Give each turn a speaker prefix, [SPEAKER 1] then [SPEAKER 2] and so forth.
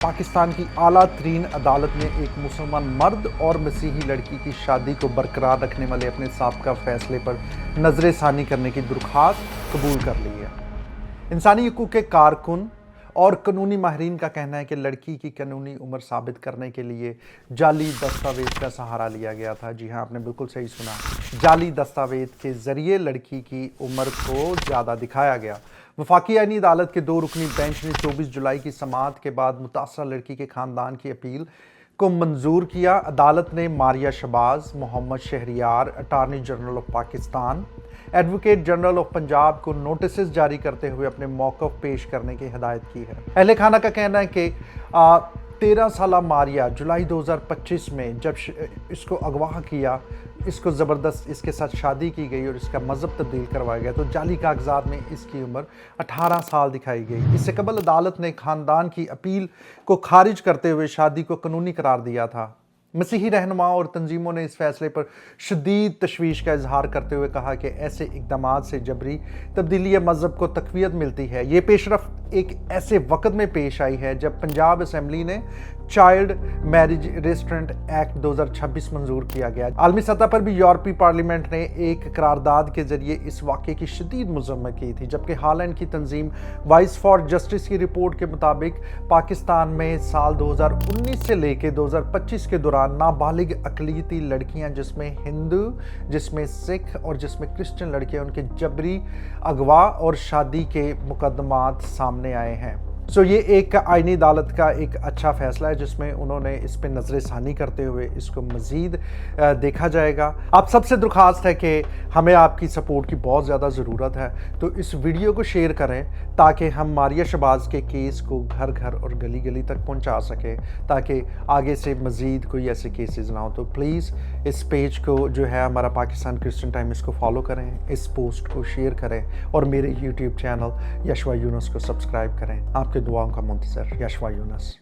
[SPEAKER 1] पाकिस्तान की आला तरीन अदालत ने एक मुसलमान मर्द और मसीही लड़की की शादी को बरकरार रखने वाले अपने साबका फैसले पर नजर षानी करने की दरख्वास्त कबूल कर ली है। इंसानी हकूक़ के कारकुन और कानूनी माहिरीन का कहना है कि लड़की की कानूनी उम्र साबित करने के लिए जाली दस्तावेज का सहारा लिया गया था। जी हाँ, आपने बिल्कुल सही सुना, जाली दस्तावेज के ज़रिए लड़की की उम्र को ज़्यादा दिखाया गया। वफाकी आईनी अदालत के 2 रुकनी बेंच ने 24 जुलाई की समाअत के बाद मुतासरा लड़की के ख़ानदान की अपील को मंजूर किया। अदालत ने Maria Shahbaz, Mohammad Shahryar, attorney general of Pakistan, advocate general of Punjab को नोटिस जारी करते हुए अपने मौक़िफ़ पेश करने की हिदायत की है। अहले खाना का कहना है कि 13 साला मारिया जुलाई 2025 में जब इसको अगवा किया, इसको ज़बरदस्त इसके साथ शादी की गई और इसका मज़हब तब्दील करवाया गया, तो जाली कागजात में इसकी उम्र 18 साल दिखाई गई। इससे कबल अदालत ने ख़ानदान की अपील को खारिज करते हुए शादी को कानूनी करार दिया था। मसीही रहनुमा और तंजीमों ने इस फैसले पर शदीद तशवीश का इजहार करते हुए कहा कि ऐसे इक़दामात से जबरी तब्दीली मज़हब को तक़वियत मिलती है। ये पेशरफ़्त एक ऐसे वक़्त में पेश आई है जब पंजाब असम्बली ने चाइल्ड मैरिज रेस्ट्रेंट एक्ट 2026 मंजूर किया गया। आलमी सतह पर भी यूरोपीय पार्लियामेंट ने एक करारदाद के जरिए इस वाक़े की शदीद मज़म्मत की थी, जबकि हालैंड की तंजीम वॉइस फॉर जस्टिस की रिपोर्ट के मुताबिक पाकिस्तान में साल 2019 से लेकर 2025 के दौरान नाबालिग अक़लियती लड़कियां, जिसमें हिंदू, जिसमें सिख और जिसमें क्रिश्चियन लड़कियां, उनके जबरी अगवा और शादी के मुकदमात सामने आए हैं। ये एक आईनी अदालत का एक अच्छा फ़ैसला है जिसमें उन्होंने इस पर नजर षानी करते हुए इसको मज़ीद देखा जाएगा। आप सबसे दरख्वास्त है कि हमें आपकी सपोर्ट की बहुत ज़्यादा ज़रूरत है, तो इस वीडियो को शेयर करें ताकि हम मारिया शहबाज के केस को घर घर और गली गली तक पहुंचा सकें, ताकि आगे से मज़ीद कोई ऐसे केसेस ना हो। तो प्लीज़ इस पेज को जो है हमारा पाकिस्तान क्रिश्चियन टाइम, इसको फॉलो करें, इस पोस्ट को शेयर करें और मेरे यूट्यूब चैनल यशवा यूनुस को सब्सक्राइब करें। आपके दुआओं का मुंतज़र, यशवा यूनुस।